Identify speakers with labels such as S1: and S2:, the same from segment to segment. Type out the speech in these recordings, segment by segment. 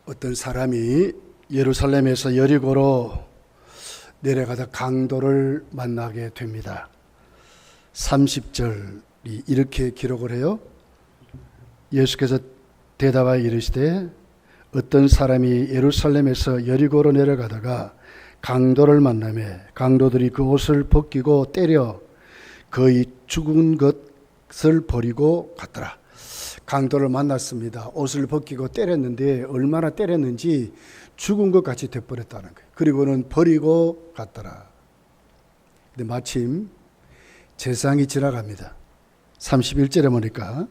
S1: 어떤 사람이 예루살렘에서 여리고로 내려가다 강도를 만나게 됩니다. 30절이 이렇게 기록을 해요. 예수께서 대답하여 이르시되 어떤 사람이 예루살렘에서 여리고로 내려가다가 강도를 만나매 강도들이 그 옷을 벗기고 때려 거의 죽은 것을 버리고 갔더라. 강도를 만났습니다. 옷을 벗기고 때렸는데 얼마나 때렸는지 죽은 것 같이 돼버렸다는 거예요. 그리고는 버리고 갔더라. 근데 마침 제사장이 지나갑니다. 31절에 보니까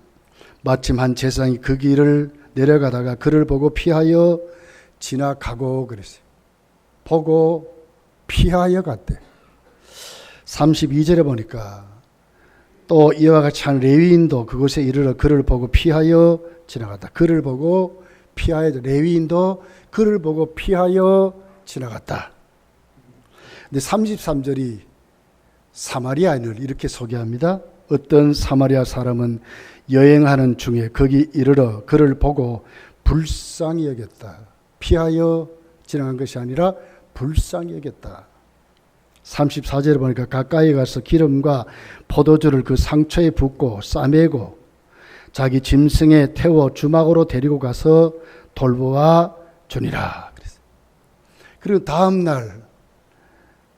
S1: 마침 한 제사장이 그 길을 내려가다가 그를 보고 피하여 지나가고 그랬어요. 보고 피하여 갔대. 32절에 보니까 또 이와 같이 한 레위인도 그곳에 이르러 그를 보고 피하여 지나갔다. 그를 보고 피하여, 레위인도 그를 보고 피하여 지나갔다. 근데 33절이 사마리아인을 이렇게 소개합니다. 어떤 사마리아 사람은 여행하는 중에 거기 이르러 그를 보고 불쌍히 여겼다. 피하여 지나간 것이 아니라 불쌍히 여겼다. 34절에 보니까 가까이 가서 기름과 포도주를 그 상처에 붓고 싸매고 자기 짐승에 태워 주막으로 데리고 가서 돌보아 주니라. 그리고 다음 날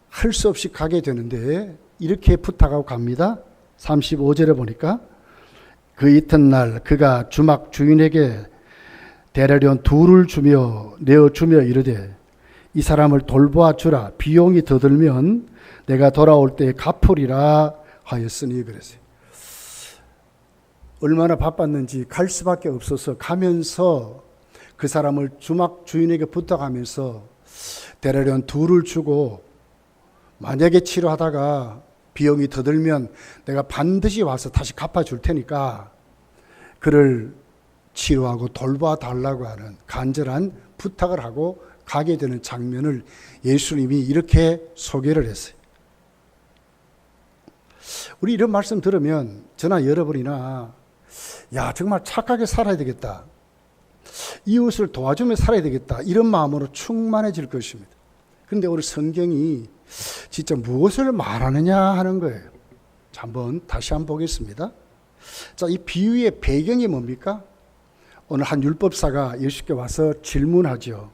S1: 할 수 없이 가게 되는데 이렇게 부탁하고 갑니다. 35절에 보니까 그 이튿날 그가 주막 주인에게 데려온 둘을 내어주며 이르되 이 사람을 돌보아 주라. 비용이 더 들면 내가 돌아올 때에 갚으리라 하였으니 그랬어요. 얼마나 바빴는지 갈 수밖에 없어서 가면서 그 사람을 주막 주인에게 부탁하면서 데려온 둘을 주고 만약에 치료하다가 비용이 더 들면 내가 반드시 와서 다시 갚아줄 테니까 그를 치료하고 돌봐 달라고 하는 간절한 부탁을 하고 가게 되는 장면을 예수님이 이렇게 소개를 했어요. 우리 이런 말씀 들으면 저나 여러분이나 야 정말 착하게 살아야 되겠다. 이웃을 도와주며 살아야 되겠다. 이런 마음으로 충만해질 것입니다. 그런데 오늘 성경이 진짜 무엇을 말하느냐 하는 거예요. 자, 다시 한번 보겠습니다. 자, 이 비유의 배경이 뭡니까? 오늘 한 율법사가 예수께 와서 질문하죠.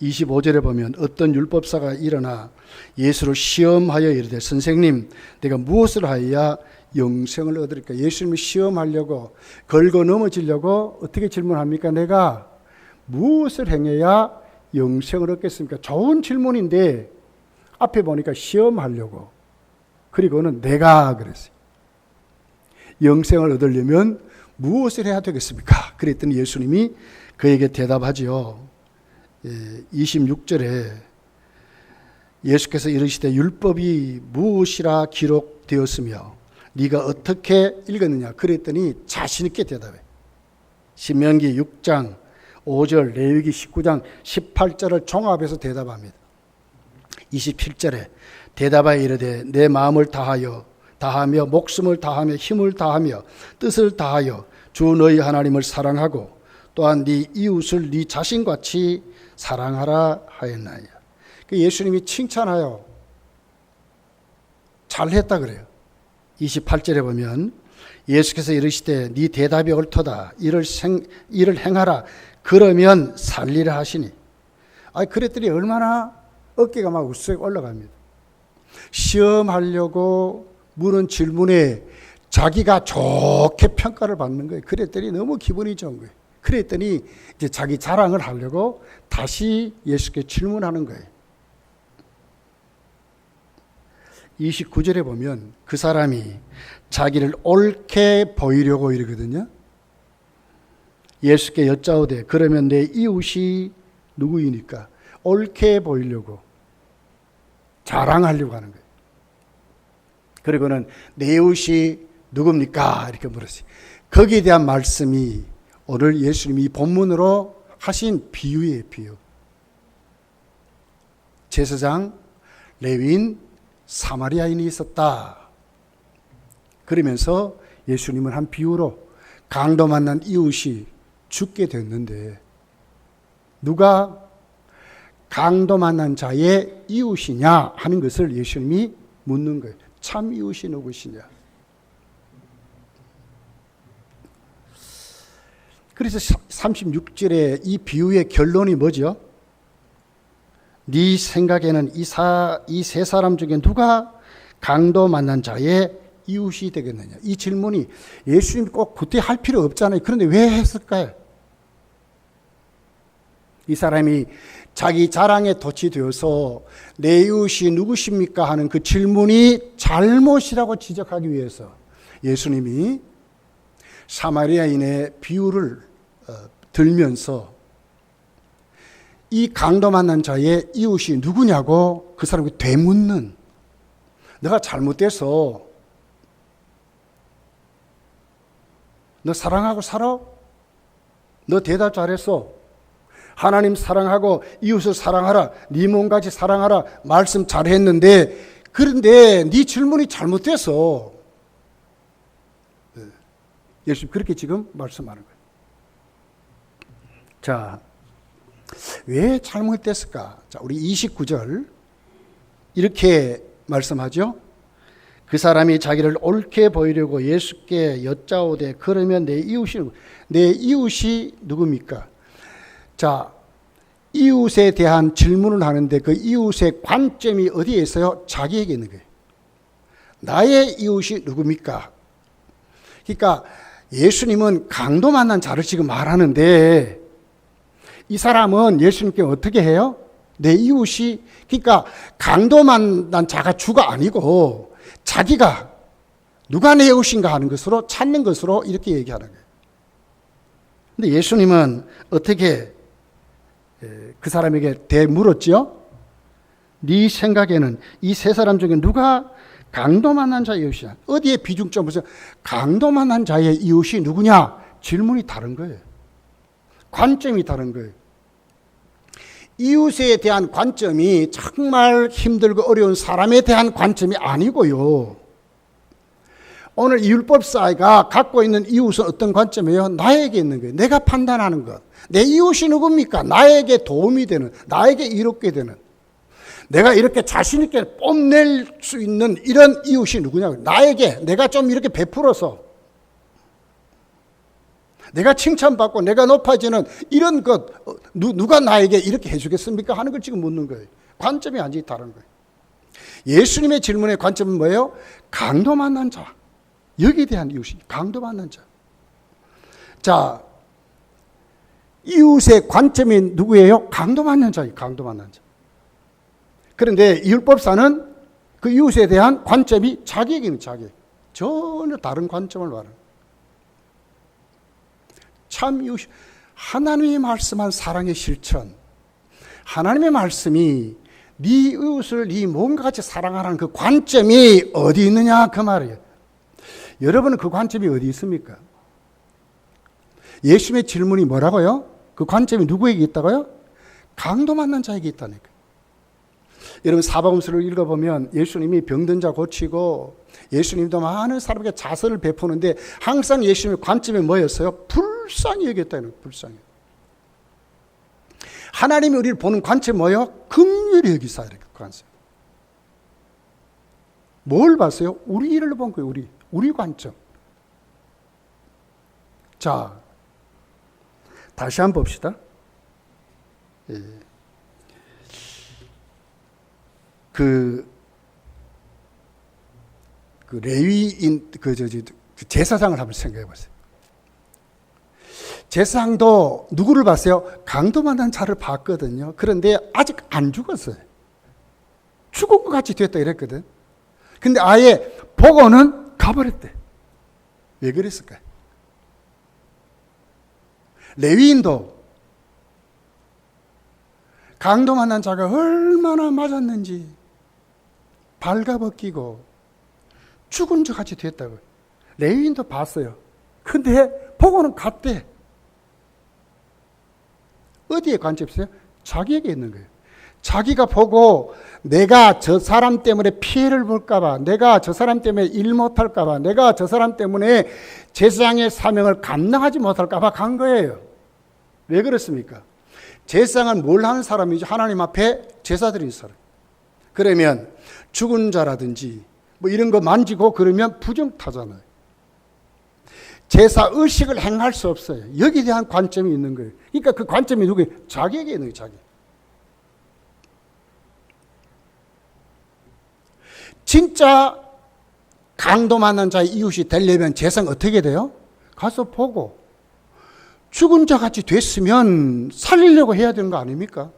S1: 25절에 보면 어떤 율법사가 일어나 예수를 시험하여 이르되 선생님 내가 무엇을 하여야 영생을 얻으리까? 예수님을 시험하려고 걸고 넘어지려고 어떻게 질문합니까? 내가 무엇을 행해야 영생을 얻겠습니까? 좋은 질문인데 앞에 보니까 시험하려고 그리고는 내가 그랬어요. 영생을 얻으려면 무엇을 해야 되겠습니까? 그랬더니 예수님이 그에게 대답하지요. 26절에 예수께서 이르시되 율법이 무엇이라 기록되었으며 네가 어떻게 읽었느냐 그랬더니 자신 있게 대답해. 신명기 6장 5절 레위기 19장 18절을 종합해서 대답합니다. 27절에 대답하여 이르되 내 마음을 다하며 목숨을 다하며 힘을 다하며 뜻을 다하여 주 너희 하나님을 사랑하고 또한 네 이웃을 네 자신같이 사랑하라 하였나이다. 예수님이 칭찬하여 잘했다 그래요. 28절에 보면 예수께서 이르시되 네 대답이 옳도다. 이를 행하라. 그러면 살리라 하시니. 그랬더니 얼마나 어깨가 막 우쓱 올라갑니다. 시험하려고 물은 질문에 자기가 좋게 평가를 받는 거예요. 그랬더니 너무 기분이 좋은 거예요. 그랬더니 이제 자기 자랑을 하려고 다시 예수께 질문하는 거예요. 29절에 보면 그 사람이 자기를 옳게 보이려고 이러거든요. 예수께 여짜오되 그러면 내 이웃이 누구이니까? 옳게 보이려고 자랑하려고 하는 거예요. 그리고는 내 이웃이 누굽니까? 이렇게 물었어요. 거기에 대한 말씀이 오늘 예수님이 본문으로 하신 비유예요. 비유. 제사장, 레위인, 사마리아인이 있었다. 그러면서 예수님은 한 비유로 강도 만난 이웃이 죽게 됐는데 누가 강도 만난 자의 이웃이냐 하는 것을 예수님이 묻는 거예요. 참 이웃이 누구시냐. 그래서 36절에 이 비유의 결론이 뭐죠? 네 생각에는 이 세 사람 중에 누가 강도 만난 자의 이웃이 되겠느냐. 이 질문이 예수님이 꼭 그때 할 필요 없잖아요. 그런데 왜 했을까요? 이 사람이 자기 자랑에 덫이되어서 내 이웃이 누구십니까 하는 그 질문이 잘못이라고 지적하기 위해서 예수님이 사마리아인의 비유를 들면서 이 강도 만난 자의 이웃이 누구냐고 그 사람에게 되묻는, 너가 잘못돼서 너 사랑하고 살아? 너 대답 잘했어. 하나님 사랑하고 이웃을 사랑하라. 네 몸같이 사랑하라. 말씀 잘했는데 그런데 네 질문이 잘못돼서 예수님 그렇게 지금 말씀하는 거예요. 자, 왜 잘못됐을까? 자, 우리 29절 이렇게 말씀하죠. 그 사람이 자기를 옳게 보이려고 예수께 여짜오되 그러면 내 이웃이 누굽니까? 자, 이웃에 대한 질문을 하는데 그 이웃의 관점이 어디에 있어요? 자기에게 있는 거예요. 나의 이웃이 누굽니까? 그러니까 예수님은 강도 만난 자를 지금 말하는데 이 사람은 예수님께 어떻게 해요? 내 이웃이, 그러니까 강도 만난 자가 주가 아니고 자기가 누가 내 이웃인가 하는 것으로 찾는 것으로 이렇게 얘기하는 거예요. 근데 예수님은 어떻게 그 사람에게 대물었죠? 네 생각에는 이 세 사람 중에 누가 강도 만난 자의 이웃이냐? 어디에 비중점 보세요. 강도 만난 자의 이웃이 누구냐? 질문이 다른 거예요. 관점이 다른 거예요. 이웃에 대한 관점이 정말 힘들고 어려운 사람에 대한 관점이 아니고요. 오늘 율법사회가 갖고 있는 이웃은 어떤 관점이에요? 나에게 있는 거예요. 내가 판단하는 것. 내 이웃이 누굽니까? 나에게 도움이 되는, 나에게 이롭게 되는, 내가 이렇게 자신 있게 뽐낼 수 있는 이런 이웃이 누구냐고. 나에게 내가 좀 이렇게 베풀어서 내가 칭찬받고 내가 높아지는 이런 것 누가 나에게 이렇게 해주겠습니까? 하는 걸 지금 묻는 거예요. 관점이 완전히 다른 거예요. 예수님의 질문의 관점은 뭐예요? 강도 만난 자. 여기에 대한 이웃이 강도 만난 자. 자, 이웃의 관점이 누구예요? 강도 만난 자예요. 강도 만난 자. 그런데 율법사는 그 이웃에 대한 관점이 자기에게는 자기에게 전혀 다른 관점을 말하는 거예요. 참 이웃, 하나님이 말씀한 사랑의 실천, 하나님의 말씀이 네 이웃을 네 몸과 같이 사랑하라는 그 관점이 어디 있느냐 그 말이에요. 여러분은 그 관점이 어디 있습니까? 예수님의 질문이 뭐라고요? 그 관점이 누구에게 있다고요? 강도 만난 자에게 있다니까. 여러분 사복음서를 읽어보면 예수님이 병든 자 고치고 예수님도 많은 사람에게 자선을 베푸는데 항상 예수님의 관점이 뭐였어요? 불쌍히 여겼다는 거예요. 불쌍히. 하나님이 우리를 보는 관점이 뭐예요? 긍휼히 여기사 이렇게 관점. 뭘 봤어요? 우리를 본 거예요. 우리 관점. 자, 다시 한번 봅시다. 그 레위인 그 제사장을 한번 생각해 보세요. 제사장도 누구를 봤어요? 강도 만난 자를 봤거든요. 그런데 아직 안 죽었어요. 죽을 것 같이 됐다 이랬거든. 근데 아예 보고는 가버렸대. 왜 그랬을까요? 레위인도 강도 만난 자가 얼마나 맞았는지 발가벗기고 죽은 것 같이 됐다고. 레위인도 봤어요. 근데 보고는 갔대. 어디에 관점이 있어요? 자기에게 있는 거예요. 자기가 보고 내가 저 사람 때문에 피해를 볼까봐, 내가 저 사람 때문에 일 못할까봐, 내가 저 사람 때문에 제사장의 사명을 감당하지 못할까봐 간 거예요. 왜 그렇습니까? 제사장은 뭘 하는 사람이죠? 하나님 앞에 제사 드리는 사람. 그러면 죽은 자라든지 뭐 이런 거 만지고 그러면 부정타잖아요. 제사 의식을 행할 수 없어요. 여기에 대한 관점이 있는 거예요. 그러니까 그 관점이 누구예요? 자기에게 있는 거예요. 자기. 진짜 강도 만난 자의 이웃이 되려면 제사는 어떻게 돼요? 가서 보고 죽은 자 같이 됐으면 살리려고 해야 되는 거 아닙니까?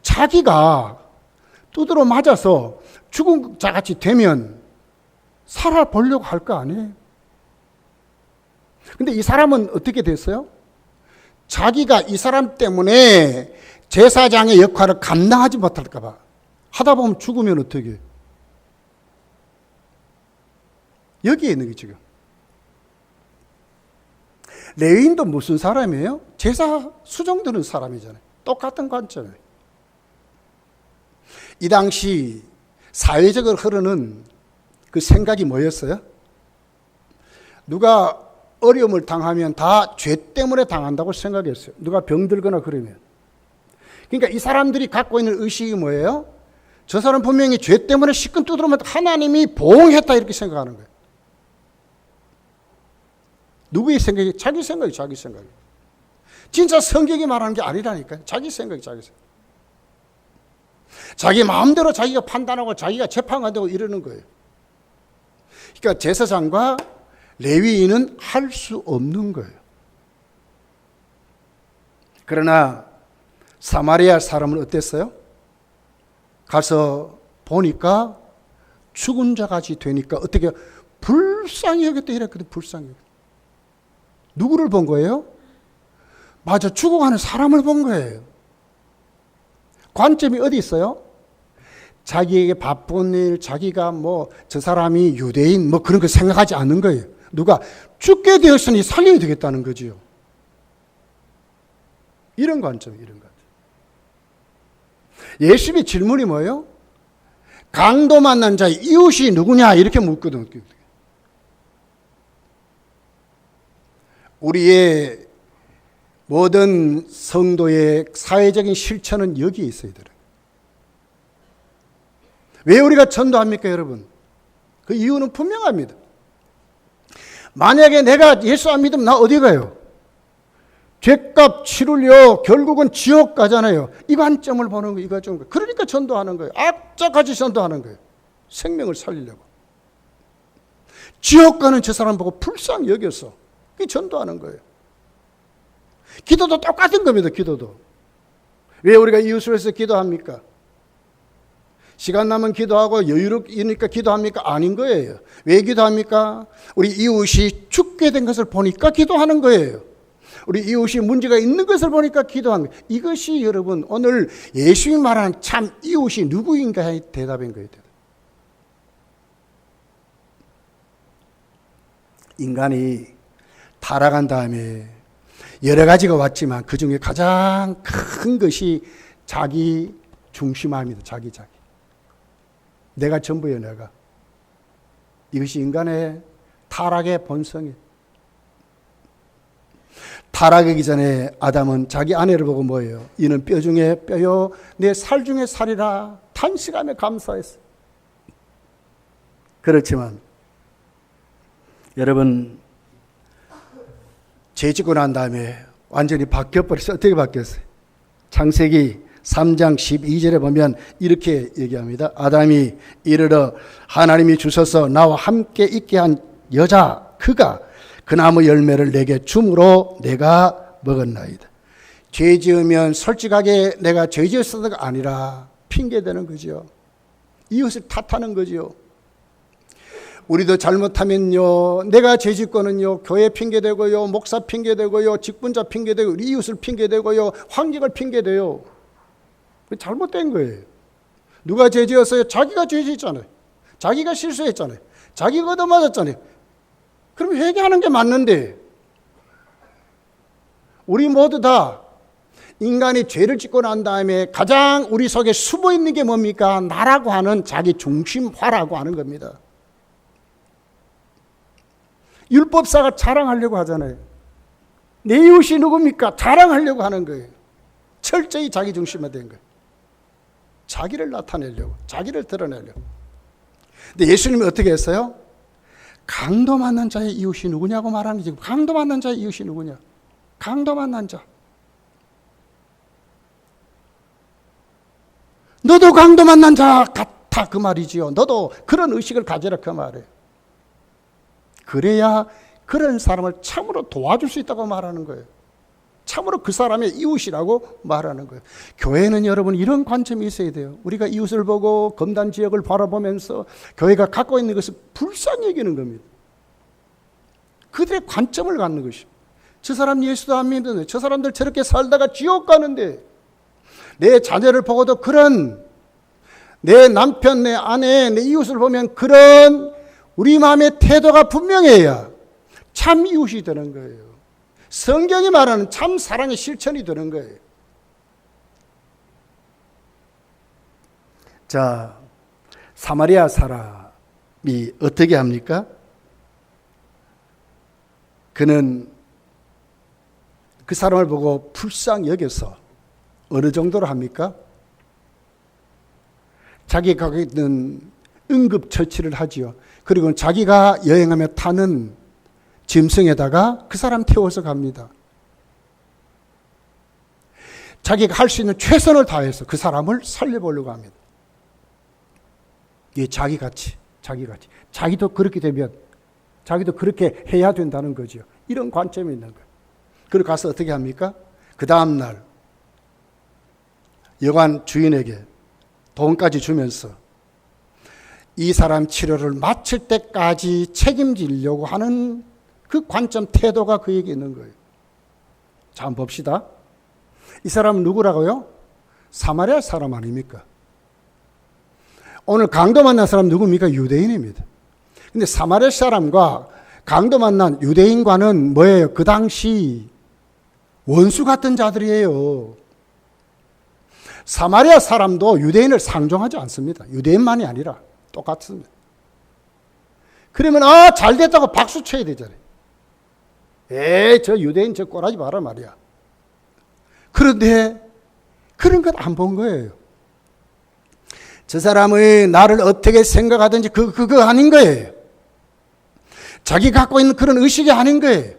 S1: 자기가 두드러 맞아서 죽은 자 같이 되면 살아보려고 할 거 아니에요? 근데 이 사람은 어떻게 됐어요? 자기가 이 사람 때문에 제사장의 역할을 감당하지 못할까 봐 하다 보면 죽으면 어떻게 해요? 여기에 있는 게 지금. 레위인도 무슨 사람이에요? 제사 수종드는 사람이잖아요. 똑같은 관점이에요. 이 당시 사회적으로 흐르는 그 생각이 뭐였어요? 누가 어려움을 당하면 다 죄 때문에 당한다고 생각했어요. 누가 병들거나 그러면. 그러니까 이 사람들이 갖고 있는 의식이 뭐예요? 저 사람 분명히 죄 때문에 시큰 두드러면 하나님이 보응했다 이렇게 생각하는 거예요. 누구의 생각이? 자기 생각이 자기 생각이. 진짜 성경이 말하는 게 아니라니까요. 자기 생각이 자기 생각. 자기 마음대로 자기가 판단하고 자기가 재판하고 이러는 거예요. 그러니까 제사장과 레위인은 할 수 없는 거예요. 그러나 사마리아 사람은 어땠어요? 가서 보니까 죽은 자같이 되니까 어떻게 불쌍히 여겼다 이랬거든. 불쌍히 여겼다. 누구를 본 거예요? 맞아, 죽어가는 사람을 본 거예요. 관점이 어디 있어요? 자기에게 바쁜 일, 자기가 뭐 저 사람이 유대인 뭐 그런 거 생각하지 않는 거예요. 누가 죽게 되었으니 살려야 되겠다는 거지요. 이런 관점, 이런 관점. 예수님의 질문이 뭐예요? 강도 만난 자의 이웃이 누구냐 이렇게 묻거든. 우리의 모든 성도의 사회적인 실천은 여기에 있어야 돼요. 왜 우리가 전도합니까, 여러분? 그 이유는 분명합니다. 만약에 내가 예수 안 믿으면 나 어디 가요? 죄값 치르려 결국은 지옥 가잖아요. 이 관점을 보는 거예요. 이 관점을. 그러니까 전도하는 거예요. 악자같이 전도하는 거예요. 생명을 살리려고. 지옥 가는 저 사람 보고 불쌍히 여겨서 그게 전도하는 거예요. 기도도 똑같은 겁니다. 기도도. 왜 우리가 이웃을 위해서 기도합니까? 시간 나면 기도하고 여유롭니까 기도합니까? 아닌 거예요. 왜 기도합니까? 우리 이웃이 죽게 된 것을 보니까 기도하는 거예요. 우리 이웃이 문제가 있는 것을 보니까 기도하는 거예요. 이것이 여러분 오늘 예수님이 말하는 참 이웃이 누구인가의 대답인 거예요. 인간이 타락한 다음에 여러 가지가 왔지만 그 중에 가장 큰 것이 자기 중심화입니다. 자기. 내가 전부예요, 내가. 이것이 인간의 타락의 본성이에요. 타락하기 전에 아담은 자기 아내를 보고 뭐예요? 이는 뼈 중에 뼈요, 내 살 중에 살이라 탄식하며 감사했어요. 그렇지만 여러분 죄 짓고 난 다음에 완전히 바뀌어버렸어요. 어떻게 바뀌었어요? 창세기 3장 12절에 보면 이렇게 얘기합니다. 아담이 이르러 하나님이 주셔서 나와 함께 있게 한 여자 그가 그 나무 열매를 내게 줌으로 내가 먹었나이다. 죄 지으면 솔직하게 내가 죄 지었어가 아니라 핑계대는 거죠. 이웃을 탓하는 거죠. 우리도 잘못하면요, 내가 죄 짓고는요, 교회 핑계대고요, 목사 핑계대고요, 직분자 핑계대고, 우리 이웃을 핑계대고요, 환경을 핑계대요. 잘못된 거예요. 누가 죄 지었어요? 자기가 죄 지었잖아요. 자기가 실수했잖아요. 자기가 얻어맞았잖아요. 그럼 회개하는 게 맞는데, 우리 모두 다 인간이 죄를 짓고 난 다음에 가장 우리 속에 숨어 있는 게 뭡니까? 나라고 하는 자기 중심화라고 하는 겁니다. 율법사가 자랑하려고 하잖아요. 내 이웃이 누굽니까? 자랑하려고 하는 거예요. 철저히 자기 중심화된 거예요. 자기를 나타내려고, 자기를 드러내려고. 근데 예수님이 어떻게 했어요? 강도 만난 자의 이웃이 누구냐고 말하는 거지. 강도 만난 자의 이웃이 누구냐? 강도 만난 자. 너도 강도 만난 자 같아 그 말이지요. 너도 그런 의식을 가지라 그 말이에요. 그래야 그런 사람을 참으로 도와줄 수 있다고 말하는 거예요. 참으로 그 사람의 이웃이라고 말하는 거예요. 교회는 여러분 이런 관점이 있어야 돼요. 우리가 이웃을 보고 검단 지역을 바라보면서 교회가 갖고 있는 것을 불쌍히 여기는 겁니다. 그들의 관점을 갖는 것이죠. 저 사람 예수도 안 믿는데 저 사람들 저렇게 살다가 지옥 가는데 내 자녀를 보고도 그런 내 남편, 내 아내, 내 이웃을 보면 그런 우리 마음의 태도가 분명해야 참 이웃이 되는 거예요. 성경이 말하는 참 사랑의 실천이 되는 거예요. 자, 사마리아 사람이 어떻게 합니까? 그는 그 사람을 보고 불쌍히 여겨서 어느 정도로 합니까? 자기가 갖고 있는 응급처치를 하지요. 그리고 자기가 여행하며 타는 짐승에다가 그 사람 태워서 갑니다. 자기가 할 수 있는 최선을 다해서 그 사람을 살려보려고 합니다. 이게 자기같이. 자기도 그렇게 되면 자기도 그렇게 해야 된다는 거죠. 이런 관점이 있는 거예요. 그리고 가서 어떻게 합니까? 그 다음날 여관 주인에게 돈까지 주면서 이 사람 치료를 마칠 때까지 책임지려고 하는 그 관점, 태도가 그에게 있는 거예요. 자, 한번 봅시다. 이 사람은 누구라고요? 사마리아 사람 아닙니까? 오늘 강도 만난 사람 누굽니까? 유대인입니다. 근데 사마리아 사람과 강도 만난 유대인과는 뭐예요? 그 당시 원수 같은 자들이에요. 사마리아 사람도 유대인을 상종하지 않습니다. 유대인만이 아니라 똑같습니다. 그러면 잘 됐다고 박수 쳐야 되잖아요. 저 유대인 저 꼬라지 마라 말이야. 그런데 그런 것 안 본 거예요. 저 사람의 나를 어떻게 생각하든지 그거 아닌 거예요. 자기 갖고 있는 그런 의식이 아닌 거예요.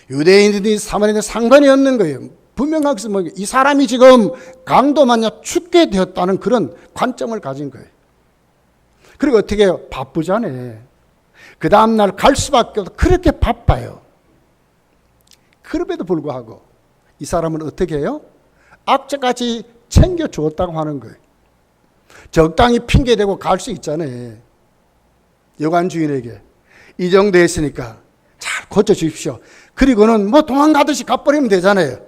S1: 유대인들이 사마리아인들 상관이 없는 거예요. 분명하게 이 사람이 지금 강도 만나 죽게 되었다는 그런 관점을 가진 거예요. 그리고 어떻게 해요? 바쁘잖아요. 그 다음날 갈 수밖에 없어. 그렇게 바빠요. 그럼에도 불구하고 이 사람은 어떻게 해요? 악재까지 챙겨주었다고 하는 거예요. 적당히 핑계대고 갈 수 있잖아요. 여관 주인에게 이 정도 했으니까 잘 고쳐주십시오. 그리고는 도망가듯이 가버리면 되잖아요.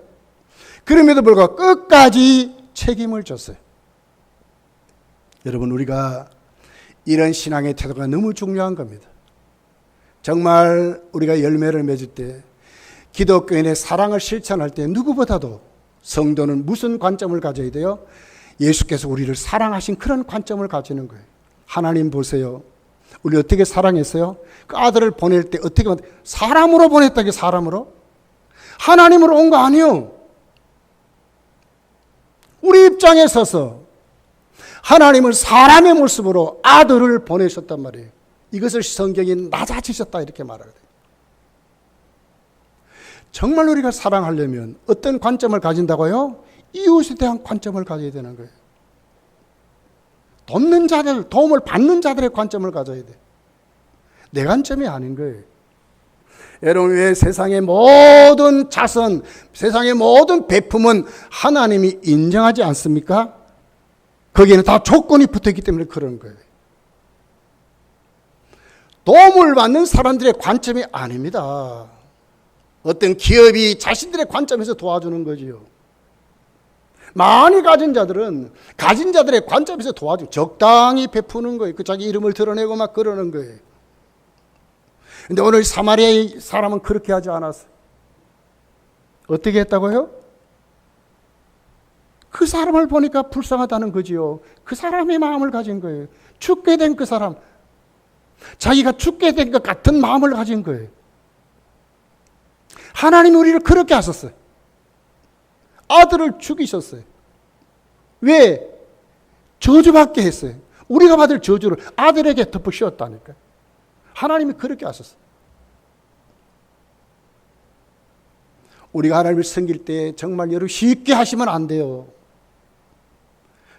S1: 그럼에도 불구하고 끝까지 책임을 졌어요. 여러분, 우리가 이런 신앙의 태도가 너무 중요한 겁니다. 정말 우리가 열매를 맺을 때, 기독교인의 사랑을 실천할 때 누구보다도 성도는 무슨 관점을 가져야 돼요? 예수께서 우리를 사랑하신 그런 관점을 가지는 거예요. 하나님 보세요. 우리 어떻게 사랑했어요? 그 아들을 보낼 때 어떻게 사람으로 보냈다게, 사람으로? 하나님으로 온 거 아니에요. 우리 입장에 서서 하나님을 사람의 모습으로 아들을 보내셨단 말이에요. 이것을 성경이 낮아지셨다 이렇게 말하거든요. 정말 우리가 사랑하려면 어떤 관점을 가진다고요? 이웃에 대한 관점을 가져야 되는 거예요. 돕는 자들, 도움을 받는 자들의 관점을 가져야 돼요. 내 관점이 아닌 거예요. 여러분, 왜 세상의 모든 자선, 세상의 모든 베품은 하나님이 인정하지 않습니까? 거기에는 다 조건이 붙어있기 때문에 그런 거예요. 도움을 받는 사람들의 관점이 아닙니다. 어떤 기업이 자신들의 관점에서 도와주는 거지요. 많이 가진 자들은 가진 자들의 관점에서 도와주고 적당히 베푸는 거예요. 그 자기 이름을 드러내고 막 그러는 거예요. 근데 오늘 사마리아의 사람은 그렇게 하지 않았어요. 어떻게 했다고요? 그 사람을 보니까 불쌍하다는 거지요. 그 사람의 마음을 가진 거예요. 죽게 된 그 사람, 자기가 죽게 된 것 같은 마음을 가진 거예요. 하나님이 우리를 그렇게 하셨어요. 아들을 죽이셨어요. 왜? 저주받게 했어요. 우리가 받을 저주를 아들에게 덮어 씌웠다니까요. 하나님이 그렇게 하셨어요. 우리가 하나님을 섬길 때 정말 여러분 쉽게 하시면 안 돼요.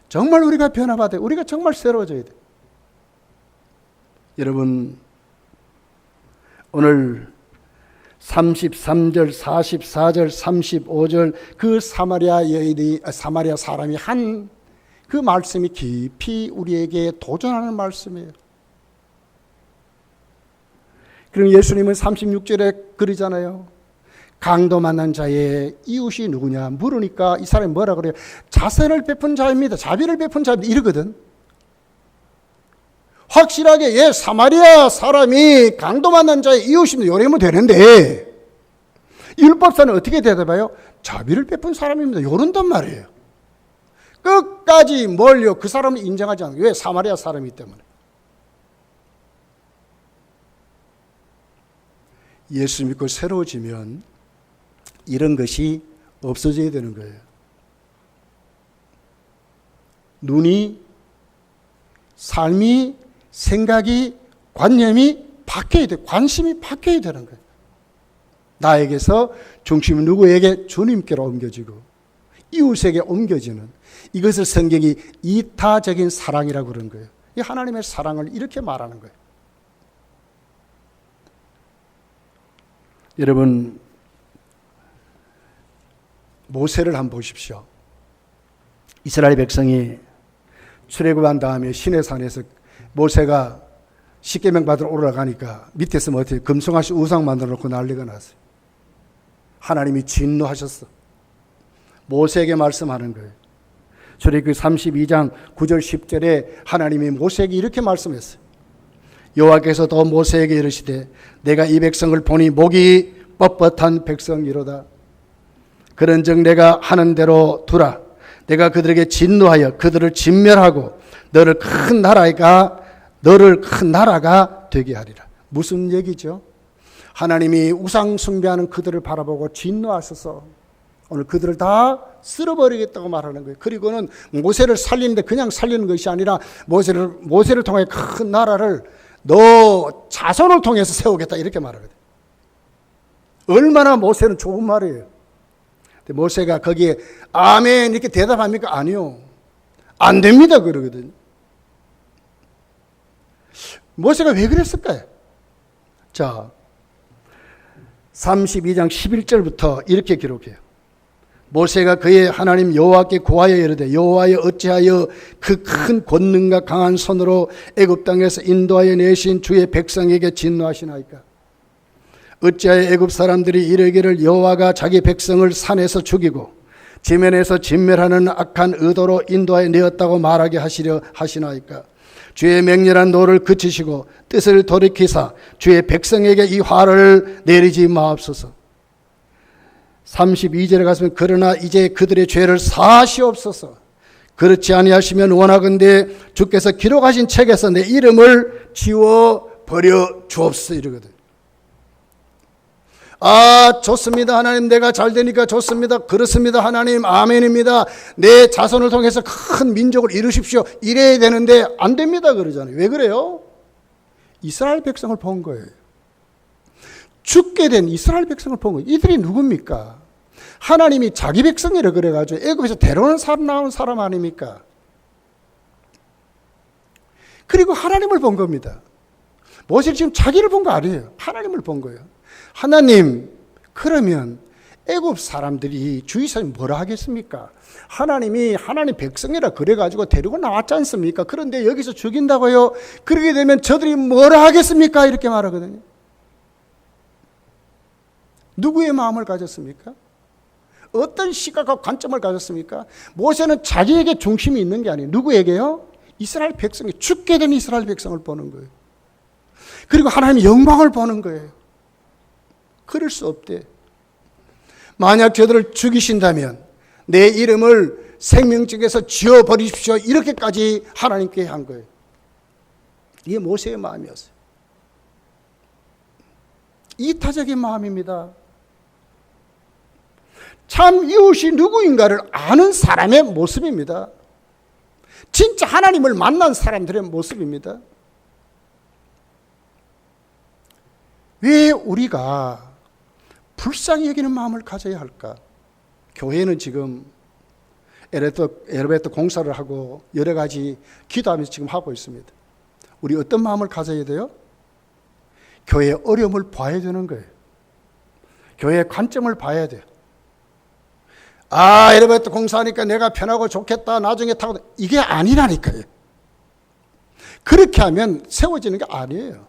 S1: 정말 우리가 변화받아요. 우리가 정말 새로워져야 돼요. 여러분, 오늘 33절, 44절, 35절 그 사마리아 사람이 한 그 말씀이 깊이 우리에게 도전하는 말씀이에요. 그럼 예수님은 36절에 그러잖아요. 강도 만난 자의 이웃이 누구냐 물으니까 이 사람이 뭐라 그래요? 자선을 베푼 자입니다. 자비를 베푼 자입니다. 이러거든. 확실하게 사마리아 사람이 강도 만난 자의 이웃입니다. 요러면 되는데 율법사는 어떻게 대답해요? 자비를 베푼 사람입니다. 요런단 말이에요. 끝까지 몰려 그 사람을 인정하지 않아요. 왜? 사마리아 사람이기 때문에. 예수 믿고 새로워지면 이런 것이 없어져야 되는 거예요. 눈이, 삶이, 생각이, 관념이 바뀌어야 돼. 관심이 바뀌어야 되는 거예요. 나에게서 중심이 누구에게? 주님께로 옮겨지고 이웃에게 옮겨지는, 이것을 성경이 이타적인 사랑이라고 그런 거예요. 이 하나님의 사랑을 이렇게 말하는 거예요. 여러분, 모세를 한번 보십시오. 이스라엘 백성이 출애굽한 다음에 시내산에서 모세가 십계명 받으러 올라가니까 밑에서 어떻게 금송아씨 우상 만들어 놓고 난리가 났어요. 하나님이 진노하셨어. 모세에게 말씀하는 거예요. 출애굽기 32장 9절 10절에 하나님이 모세에게 이렇게 말씀했어요. 여호와께서 또 모세에게 이르시되 내가 이 백성을 보니 목이 뻣뻣한 백성이로다. 그런즉 내가 하는 대로 두라. 내가 그들에게 진노하여 그들을 진멸하고 너를 큰 나라가 되게 하리라. 무슨 얘기죠? 하나님이 우상 숭배하는 그들을 바라보고 진노하셔서 오늘 그들을 다 쓸어버리겠다고 말하는 거예요. 그리고는 모세를 살리는데 그냥 살리는 것이 아니라 모세를 통해 큰 나라를 너 자손을 통해서 세우겠다 이렇게 말하거든요. 얼마나 모세는 좋은 말이에요. 근데 모세가 거기에 아멘 이렇게 대답합니까? 아니요. 안 됩니다 그러거든요. 모세가 왜 그랬을까요? 자, 32장 11절부터 이렇게 기록해요. 모세가 그의 하나님 여호와께 고하여 이르되 여호와여 어찌하여 그 큰 권능과 강한 손으로 애굽 땅에서 인도하여 내신 주의 백성에게 진노하시나이까? 어찌하여 애굽 사람들이 이르기를 여호와가 자기 백성을 산에서 죽이고 지면에서 진멸하는 악한 의도로 인도하여 내었다고 말하게 하시려 하시나이까? 주의 맹렬한 노를 그치시고 뜻을 돌이키사 주의 백성에게 이 화를 내리지 마옵소서. 32절에 가시면 그러나 이제 그들의 죄를 사시옵소서. 그렇지 아니하시면 원하건대 주께서 기록하신 책에서 내 이름을 지워버려 주옵소서 이러거든. 아 좋습니다 하나님, 내가 잘 되니까 좋습니다. 그렇습니다 하나님, 아멘입니다. 내 자손을 통해서 큰 민족을 이루십시오. 이래야 되는데 안 됩니다 그러잖아요. 왜 그래요? 이스라엘 백성을 본 거예요. 죽게 된 이스라엘 백성을 본 거예요. 이들이 누굽니까? 하나님이 자기 백성이라 그래가지고 애굽에서 데려온 사람 나온 사람 아닙니까? 그리고 하나님을 본 겁니다. 모세는 지금 자기를 본 거 아니에요. 하나님을 본 거예요. 하나님, 그러면 애굽 사람들이 주위사람이 뭐라 하겠습니까? 하나님이 하나님 백성이라 그래가지고 데리고 나왔지 않습니까? 그런데 여기서 죽인다고요? 그러게 되면 저들이 뭐라 하겠습니까? 이렇게 말하거든요. 누구의 마음을 가졌습니까? 어떤 시각과 관점을 가졌습니까? 모세는 자기에게 중심이 있는 게 아니에요. 누구에게요? 이스라엘 백성이, 죽게 된 이스라엘 백성을 보는 거예요. 그리고 하나님의 영광을 보는 거예요. 그럴 수 없대. 만약 저들을 죽이신다면 내 이름을 생명책에서 지워버리십시오. 이렇게까지 하나님께 한 거예요. 이게 모세의 마음이었어요. 이타적인 마음입니다. 참 이웃이 누구인가를 아는 사람의 모습입니다. 진짜 하나님을 만난 사람들의 모습입니다. 왜 우리가 불쌍히 여기는 마음을 가져야 할까? 교회는 지금 엘리베이터 공사를 하고 여러 가지 기도하면서 지금 하고 있습니다. 우리 어떤 마음을 가져야 돼요? 교회의 어려움을 봐야 되는 거예요. 교회의 관점을 봐야 돼요. 아, 엘리베이터 공사하니까 내가 편하고 좋겠다. 나중에 타고. 이게 아니라니까요. 그렇게 하면 세워지는 게 아니에요.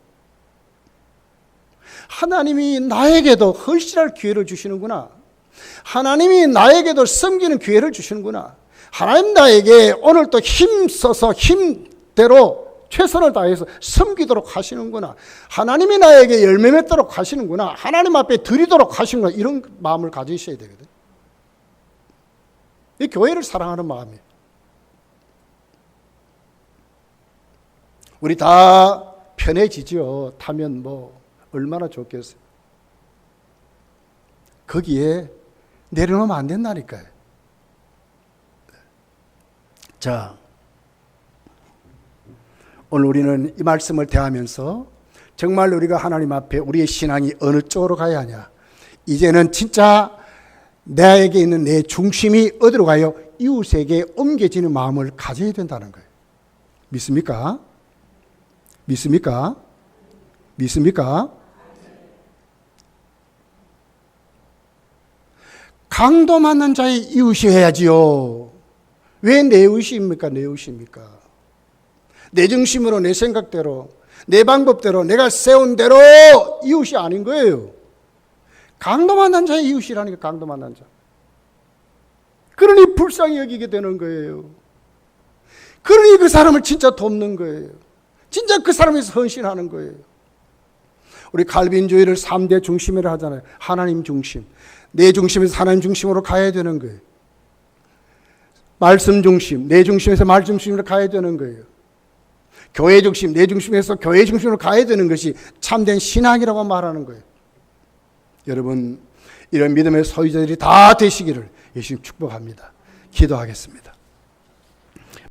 S1: 하나님이 나에게도 헌신할 기회를 주시는구나. 하나님이 나에게도 섬기는 기회를 주시는구나. 하나님 나에게 오늘 또 힘써서 힘대로 최선을 다해서 섬기도록 하시는구나. 하나님이 나에게 열매 맺도록 하시는구나. 하나님 앞에 드리도록 하시는구나. 이런 마음을 가지셔야 되거든. 이 교회를 사랑하는 마음이에요. 우리 다 편해지죠. 타면 뭐 얼마나 좋겠어요. 거기에 내려놓으면 안 된다니까요. 자, 오늘 우리는 이 말씀을 대하면서 정말 우리가 하나님 앞에 우리의 신앙이 어느 쪽으로 가야 하냐. 이제는 진짜 나에게 있는 내 중심이 어디로 가요? 이웃에게 옮겨지는 마음을 가져야 된다는 거예요. 믿습니까? 믿습니까? 믿습니까? 강도 맞는 자의 이웃이 해야지요. 왜 내 이웃입니까? 내 이웃입니까? 내 중심으로, 내 생각대로, 내 방법대로, 내가 세운 대로 이웃이 아닌 거예요. 강도 만난 자의 이웃이라니까. 강도 만난 자. 그러니 불쌍히 여기게 되는 거예요. 그러니 그 사람을 진짜 돕는 거예요. 진짜 그 사람에서 헌신하는 거예요. 우리 칼빈주의를 3대 중심이라 하잖아요. 하나님 중심. 내 중심에서 하나님 중심으로 가야 되는 거예요. 말씀 중심, 내 중심에서 말씀 중심으로 가야 되는 거예요. 교회 중심, 내 중심에서 교회 중심으로 가야 되는 것이 참된 신앙이라고 말하는 거예요. 여러분, 이런 믿음의 소유자들이 다 되시기를 예수님 축복합니다. 기도하겠습니다.